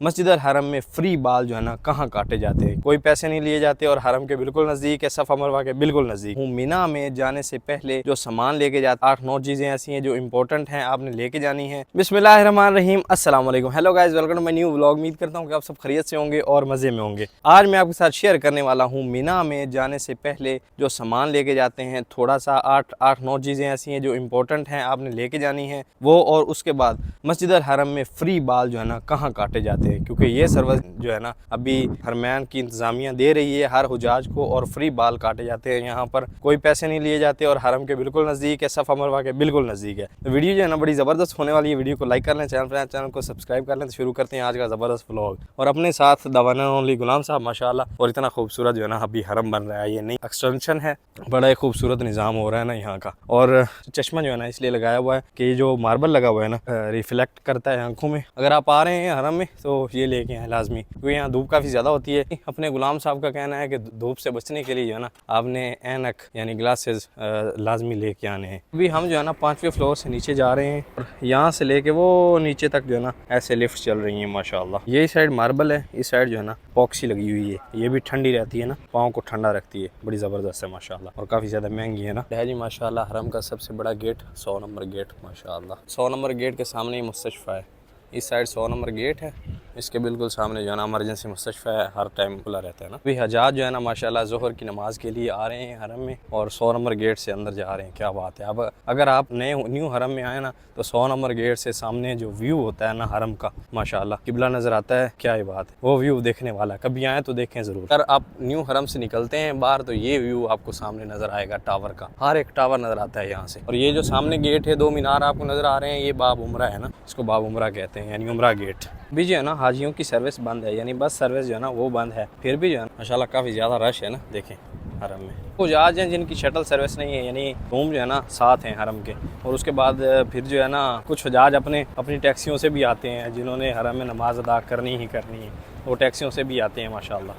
मस्जिद अल हरम में फ्री बाल जो है ना कहाँ काटे जाते हैं, कोई पैसे नहीं लिए जाते और हरम के बिल्कुल नज़दीक है, सफ़ा मरवा के बिल्कुल नज़दीक हूँ। मीना में जाने से पहले जो सामान लेके जाते 8-9 चीज़ें ऐसी हैं जो इंपॉर्टेंट हैं, आपने लेके जानी है। बिस्मिल्लाहिर्रहमानिर्रहीम, अस्सलाम वालेकुम, hello guys, welcome to my new vlog. उम्मीद करता हूँ कि आप सब खैरियत से होंगे और मज़े में होंगे। आज मैं आपके साथ शेयर करने वाला हूँ मीना में जाने से पहले जो सामान लेके जाते हैं, थोड़ा सा 8-9 चीज़ें ऐसी हैं जो इंपॉर्टेंट हैं, आपने लेके जानी है वो, और उसके बाद मस्जिद अल हरम में फ्री बाल जो है ना कहाँ काटे जाते हैं, क्योंकि ये सर्विस जो है ना अभी हरमैन की इंतज़ामिया दे रही है हर हुजाज को, और फ्री बाल काटे जाते हैं। यहाँ पर कोई पैसे नहीं लिए जाते और हरम के बिल्कुल नज़दीक है, सफ़ा मरवा के बिल्कुल नज़दीक है। तो वीडियो जो है ना बड़ी ज़बरदस्त होने वाली है। वीडियो को लाइक कर लें, चैनल को सब्सक्राइब कर लें। तो शुरू करते हैं आज का ज़बरदस्त व्लॉग। और अपने साथ दवाना ओनली गुलाम साहब माशाल्लाह, और इतना खूबसूरत जो है ना अभी हरम बन रहा है, ये नई एक्सटेंशन है, बड़ा ही खूबसूरत निज़ाम हो रहा है ना यहाँ का। और चश्मा जो है ना इसलिए लगाया हुआ है कि जो मार्बल लगा हुआ है ना रिफ्लेक्ट करता है आंखों में। अगर आप आ रहे हैं हरम में तो ये लेके आए लाजमी, क्योंकि यहाँ धूप काफ़ी ज़्यादा होती है। अपने गुलाम साहब का कहना है कि धूप से बचने के लिए जो है ना आपने ऐनक यानी ग्लासेस लाजमी लेके आने हैं। अभी हम जो है ना 5वें फ्लोर से नीचे जा रहे हैं, और यहाँ से लेके वो नीचे तक जो है ना ऐसे लिफ्ट चल रही है माशाल्लाह। ये साइड मार्बल है, इस साइड जो है ना पॉक्सी लगी हुई है, ये भी ठंडी रहती है ना, पाँव को ठंडा रखती है, बड़ी ज़बरदस्त है माशाल्लाह, और काफ़ी ज़्यादा महंगी है ना। है जी माशाल्लाह, हरम का सबसे बड़ा गेट 100 नंबर गेट माशाल्लाह। 100 नंबर गेट के सामने ही मुस्तशफ़ा है, इस साइड 100 नंबर गेट है, इसके बिल्कुल सामने जो है ना इमरजेंसी मुस्तशफ़ा है, हर टाइम खुला रहता है ना। अभी हजाज जो है ना माशाल्लाह ज़ोहर की नमाज़ के लिए आ रहे हैं हरम में, और 100 नंबर गेट से अंदर जा रहे हैं। क्या बात है। अब अगर आप न्यू हरम में आए ना तो 100 नंबर गेट से सामने जो व्यू होता है ना हरम का माशाल्लाह, किबला नज़र आता है, क्या ही बात है, वो व्यू देखने वाला है। कभी आए तो देखें ज़रूर। अगर आप न्यू हरम से निकलते हैं बाहर तो ये व्यू आपको सामने नज़र आएगा, टावर का, हर एक टावर नज़र आता है यहाँ से। और ये जो सामने गेट है, 2 मीनार आपको नज़र आ रहे हैं, ये बाब उमरा है ना, इसको बाब उमरा कहते हैं, यानी उमरा गेट। भी जो है ना हाजियों की सर्विस बंद है, यानी बस सर्विस जो है ना वो बंद है, फिर भी जो है माशाल्लाह काफ़ी ज़्यादा रश है ना। देखें हरम में कुछ आज हैं जिनकी शटल सर्विस नहीं है, यानी रूम जो है ना 7 हैं हरम के। और उसके बाद फिर जो है ना कुछ हजाज अपनी टैक्सियों से भी आते हैं, जिन्होंने हरम में नमाज अदा करनी ही करनी है, वो टैक्सियों से भी आते हैं माशाल्लाह।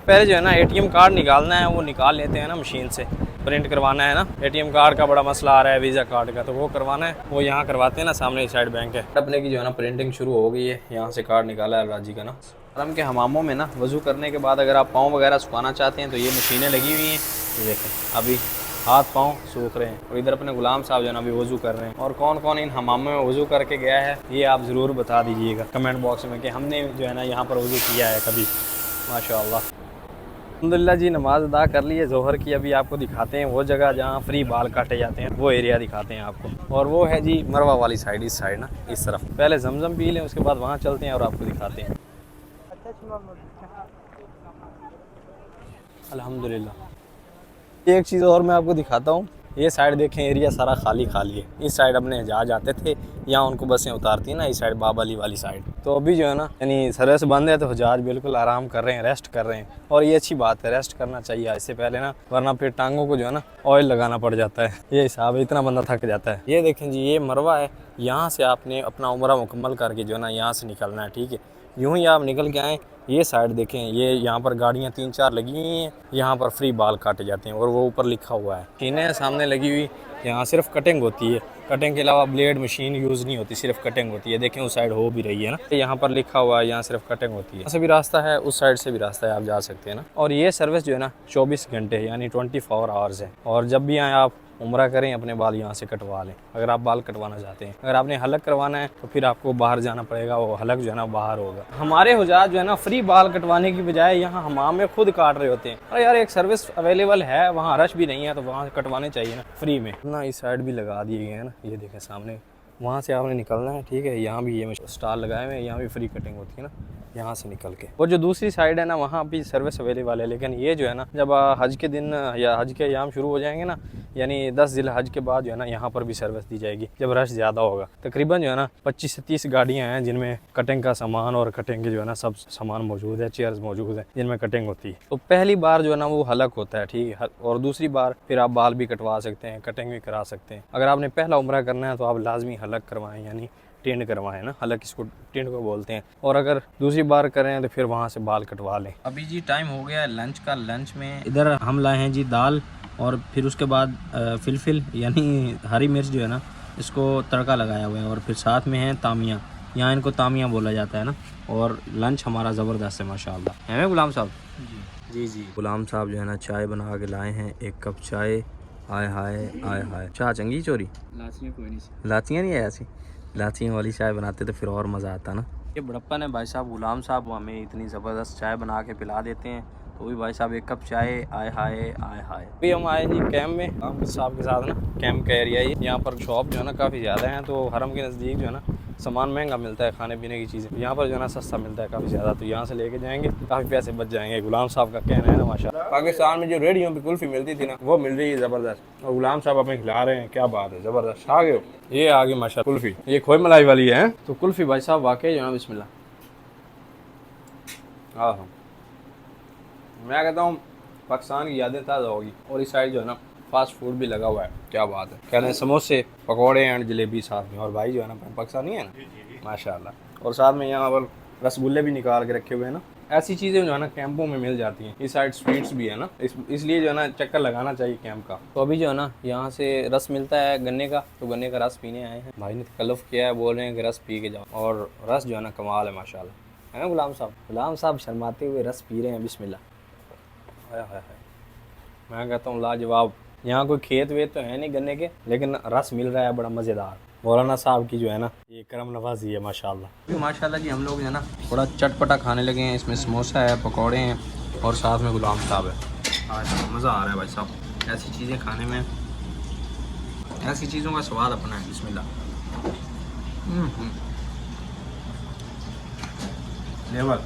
पहले जो है ना एटीएम कार्ड निकालना है, वो निकाल लेते हैं ना मशीन से, प्रिंट करवाना है ना। एटीएम कार्ड का बड़ा मसला आ रहा है, वीज़ा कार्ड का, तो वो करवाना है, वो यहाँ करवाते हैं ना, सामने इस साइड बैंक है। अपने की जो है ना प्रिंटिंग शुरू हो गई है, यहाँ से कार्ड निकाला है राजी का ना। हरम के हमामों में ना वज़ू करने के बाद अगर आप पाँव वगैरह सुखाना चाहते हैं तो ये मशीनें लगी हुई हैं। तो देखें अभी हाथ पाँव सूख रहे हैं, और इधर अपने गुलाम साहब जो है ना अभी वज़ू कर रहे हैं। और कौन कौन इन हमामों में वज़ू करके गया है ये आप ज़रूर बता दीजिएगा कमेंट बॉक्स में, कि हमने जो है ना यहाँ पर वज़ू किया है कभी माशाअल्लाह। अल्हम्दुलिल्लाह जी, नमाज अदा कर ली है ज़ोहर की। अभी आपको दिखाते हैं वो जगह जहाँ फ्री बाल काटे जाते हैं, वो एरिया दिखाते हैं आपको। और वो है जी मरवा वाली साइड, इस साइड ना, इस तरफ। पहले जमजम पी लें, उसके बाद वहाँ चलते हैं और आपको दिखाते हैं। अल्हम्दुलिल्लाह। एक चीज़ और मैं आपको दिखाता हूँ, ये साइड देखें, एरिया सारा खाली खाली है। इस साइड अपने जहाज आते थे, यहाँ उनको बसें उतारती हैं ना, इस साइड बाबा अली वाली साइड। तो अभी जो है ना यानी सर्विस बंद है, तो हजाज बिल्कुल आराम कर रहे हैं, रेस्ट कर रहे हैं, और ये अच्छी बात है, रेस्ट करना चाहिए इससे पहले ना, वरना फिर टांगों को जो है ना ऑयल लगाना पड़ जाता है। ये हिसाब है, इतना बंदा थक जाता है। ये देखें जी, ये मरवा है, यहाँ से आपने अपना उम्रा मुकम्मल करके जो है ना यहाँ से निकलना है, ठीक है। यूँ ही आप निकल के आएँ, ये साइड देखें, ये यहाँ पर गाड़ियाँ 3-4 लगी हुई हैं, यहाँ पर फ्री बाल काटे जाते हैं, और वो ऊपर लिखा हुआ है। मशीनें सामने लगी हुई, यहाँ सिर्फ कटिंग होती है, कटिंग के अलावा ब्लेड मशीन यूज़ नहीं होती, सिर्फ कटिंग होती है। देखें उस साइड हो भी रही है ना, यहाँ पर लिखा हुआ है, यहाँ सिर्फ कटिंग होती है। यहाँ से भी रास्ता है, उस साइड से भी रास्ता है, आप जा सकते हैं ना। और ये सर्विस जो है ना 24 घंटे यानी 24 आवर्स है, और जब भी आएँ आप उम्रा करें, अपने बाल यहाँ से कटवा लें, अगर आप बाल कटवाना चाहते हैं। अगर आपने हलक करवाना है तो फिर आपको बाहर जाना पड़ेगा, वो हलक जो है ना बाहर होगा। हमारे हुजाज जो है ना फ्री बाल कटवाने की बजाय यहाँ हमाम में खुद काट रहे होते हैं। अरे यार, एक सर्विस अवेलेबल है, वहाँ रश भी नहीं है, तो वहाँ कटवाने चाहिए ना फ्री में ना। इस साइड भी लगा दिए गए हैं ना, ये देखें सामने, वहाँ से आपने निकलना है, ठीक है। यहाँ भी ये स्टॉल लगाए हुए हैं, यहाँ भी फ्री कटिंग होती है ना, यहाँ से निकल के। और जो दूसरी साइड है ना, वहाँ भी सर्विस अवेलेबल है, लेकिन ये जो है ना जब हज के दिन या हज के अयाम शुरू हो जाएंगे ना, यानी 10 जिल हज के बाद जो है ना यहाँ पर भी सर्विस दी जाएगी, जब रश ज़्यादा होगा। तकरीबन जो है ना 25 से 30 गाड़ियाँ हैं जिनमें कटिंग का सामान और कटिंग के जो है ना सब सामान मौजूद है, चेयर्स मौजूद है जिनमें कटिंग होती है। तो पहली बार जो है ना वो हलक होता है, ठीक है, और दूसरी बार फिर आप बाल भी कटवा सकते हैं, कटिंग भी करा सकते हैं। अगर आपने पहला उम्रा करना है तो आप लाजमी हलक करवाएं, यानी टेंड करवाएं ना, हलक इसको टेंड को बोलते हैं। और अगर दूसरी बार करें तो फिर वहाँ से बाल कटवा लें। अभी जी टाइम हो गया है लंच का। लंच में इधर हम लाए हैं जी दाल, और फिर उसके बाद फिलफिल यानी हरी मिर्च जो है ना इसको तड़का लगाया हुआ है। और फिर साथ में है तामिया, यहाँ इनको तामिया बोला जाता है ना। और लंच हमारा ज़बरदस्त है माशाल्लाह, है गुलाम साहब? जी जी। गुलाम साहब जो है ना चाय बना के लाए हैं, 1 कप चाय। आय हाय आय हाय, चाय चंगी चोरी, लाचियाँ कोई नहीं, लाचियाँ नहीं है ऐसी, लाचियों वाली चाय बनाते तो फिर और मज़ा आता ना। ये बड़प्पन है भाई साहब गुलाम साहब, वो हमें इतनी ज़बरदस्त चाय बना के पिला देते हैं। तो भी भाई साहब 1 कप चाय, आय हाय आय हाय। अभी हम आए जी कैंप में आमिर साहब के साथ ना, कैंप का एरिया ही। यहाँ पर शॉप जो है ना काफ़ी ज़्यादा हैं, तो हरम के नज़दीक जो है ना सामान महंगा मिलता है, खाने पीने की चीज़ें यहाँ पर जो है ना सस्ता मिलता है काफ़ी ज़्यादा। तो यहाँ से लेके जाएंगे, काफ़ी पैसे बच जाएंगे। गुलाम साहब का कहना है ना माशाल्लाह, पाकिस्तान में जो रेडियो पे कुल्फ़ी मिलती थी ना, वो मिल रही है ज़बरदस्त। और गुलाम साहब हमें खिला रहे हैं, क्या बात है, ज़बरदस्त। आ गए, ये आ गई माशा कुल्फ़ी, ये खोए मलाई वाली है। तो कुल्फ़ी भाई साहब वाकई जो है बिस्मिल्लाह, हाँ हाँ, मैं कहता हूँ पाकिस्तान की यादें ताज़ा होगी। और इस साइड जो है ना फास्ट फूड भी लगा हुआ है, क्या बात है। कहते हैं समोसे, पकौड़े एंड जलेबी साथ में। और भाई जो है ना पाकिस्तानी है ना माशाल्लाह। और साथ में यहाँ पर रसगुल्ले भी निकाल के रखे हुए हैं ना। ऐसी चीज़ें जो है ना कैंपों में मिल जाती हैं। इस साइड स्वीट्स भी है ना, इसलिए जो है ना चक्कर लगाना चाहिए कैंप का। तो अभी जो है ना यहाँ से रस मिलता है गन्ने का, तो गन्ने का रस पीने आए हैं। भाई ने तकल्लुफ़ किया है, बोल रहे हैं कि रस पी के जाओ। और रस जो है ना कमाल है माशाल्लाह, है ना गुलाम साहब? गुलाम साहब शर्माते हुए रस पी रहे हैं, बिस्मिल्लाह। हाय हाय हाय, मैं कहता हूँ लाजवाब। यहाँ कोई खेत वेत तो है नहीं गन्ने के, लेकिन रस मिल रहा है बड़ा मज़ेदार। मौलाना साहब की जो है ना ये करम नवाजी है माशाल्लाह। माशाल्लाह जी हम लोग जो है ना थोड़ा चटपटा खाने लगे हैं। इसमें समोसा है, पकौड़े हैं और साथ में गुलाम साहब है। आज मज़ा आ रहा है भाई साहब, ऐसी चीज़ें खाने में, ऐसी चीज़ों का स्वाद अपना है। बिस्मिल्लाह। लेवल।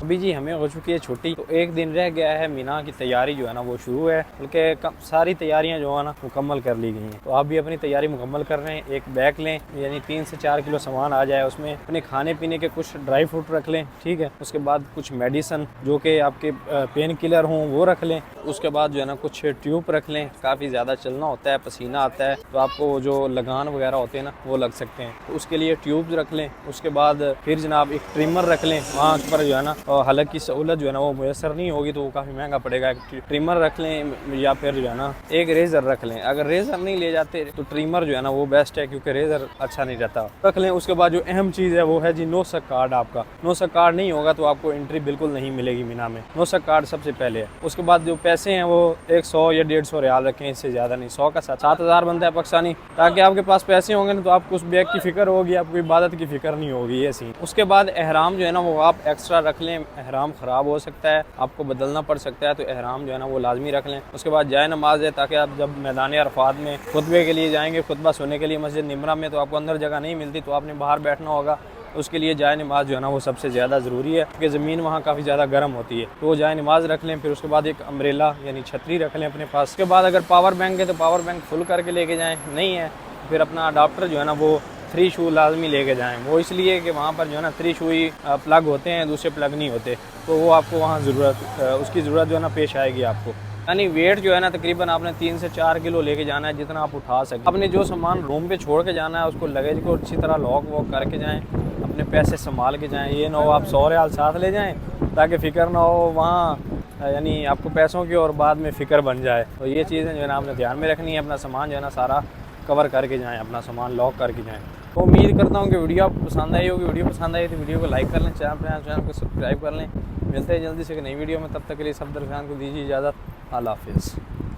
अभी जी हमें हो चुकी है छुट्टी, तो एक दिन रह गया है। मीना की तैयारी जो है ना वो शुरू है, बल्कि सारी तैयारियां जो है ना मुकम्मल कर ली गई हैं। तो आप भी अपनी तैयारी मुकम्मल कर रहे हैं। एक बैग लें, यानी 3 से 4 किलो सामान आ जाए उसमें। अपने खाने पीने के कुछ ड्राई फ्रूट रख लें, ठीक है। उसके बाद कुछ मेडिसन जो कि आपके पेन किलर हों वो रख लें। उसके बाद जो है ना कुछ ट्यूब रख लें, काफ़ी ज़्यादा चलना होता है, पसीना आता है, तो आपको जो लगान वगैरह होते हैं ना वो लग सकते हैं, तो उसके लिए ट्यूब्स रख लें। उसके बाद फिर जनाब एक ट्रिमर रख लें, वहाँ पर जो है ना हलक की सहूलत जो है ना वो मुयसर नहीं होगी तो वो काफ़ी महंगा पड़ेगा। एक ट्रिमर रख लें या फिर जो है ना एक रेज़र रख लें। अगर रेज़र नहीं ले जाते तो ट्रिमर जो है ना वो बेस्ट है, क्योंकि रेज़र अच्छा नहीं रहता, रख लें। उसके बाद जो अहम चीज़ है वो है जी नौसक कार्ड। आपका नौसक कार्ड नहीं होगा तो आपको एंट्री बिल्कुल नहीं मिलेगी मीना में। नौसक कार्ड सबसे पहले है। उसके बाद जो पैसे हैं वो 100 या 150 रियाल रखें, इससे ज़्यादा नहीं। 100 का 7,000 बनता है पाकिस्तानी, ताकि आपके पास पैसे होंगे ना तो आपको उस बैग की फ़िक्र होगी, आपको इबादत की फ़िक्र नहीं होगी, ये सीन। उसके बाद एहराम जो है ना वो आप एक्स्ट्रा रख लें। एहराम ख़राब हो सकता है, आपको बदलना पड़ सकता है, तो एहराम जो है ना वो लाजमी रख लें। उसके बाद जाए नमाज है, ताकि आप जब मैदान अरफात में खुतबे के लिए जाएंगे, खुतबा सुनने के लिए मस्जिद निमरा में, तो आपको अंदर जगह नहीं मिलती, तो आपने बाहर बैठना होगा। उसके लिए जाए नमाज जो है ना वो सबसे ज़्यादा ज़रूरी है, क्योंकि ज़मीन वहाँ काफ़ी ज़्यादा गर्म होती है, तो वो जाए नमाज रख लें। फिर उसके बाद एक अम्ब्रेला यानी छतरी रख लें अपने पास। उसके बाद अगर पावर बैंक है तो पावर बैंक फुल करके लेके जाएँ, नहीं है फिर अपना अडाप्टर जो है ना वो 3 शू लाजमी लेके जाएं। वो इसलिए कि वहाँ पर जो है ना 3 शू ही प्लग होते हैं, दूसरे प्लग नहीं होते, तो वो आपको वहाँ उसकी ज़रूरत जो है ना पेश आएगी आपको। यानी वेट जो है ना तकरीबन आपने 3 से 4 किलो लेके जाना है, जितना आप उठा सकें। अपने जो सामान रूम पे छोड़ के जाना है उसको लगेज को अच्छी तरह लॉक वॉक करके जाएँ, अपने पैसे संभाल के जाएँ। ये ना हो आप 100 रियाल साथ ले जाएँ ताकि फ़िक्र ना हो वहाँ, यानी आपको पैसों की और बाद में फ़िक्र बन जाए। तो ये चीज़ें जो है ना आपने ध्यान में रखनी है। अपना सामान जो है ना सारा कवर करके जाएं, अपना सामान लॉक करके जाएं। तो उम्मीद करता हूँ कि वीडियो आपको पसंद आई होगी। वीडियो पसंद आई तो वीडियो को लाइक कर लें, चैनल को सब्सक्राइब कर लें। मिलते हैं जल्दी से एक नई वीडियो में, तब तक के लिए सब दर्शकों को दीजिए इजाज़त। अल्लाह हाफ़िज़।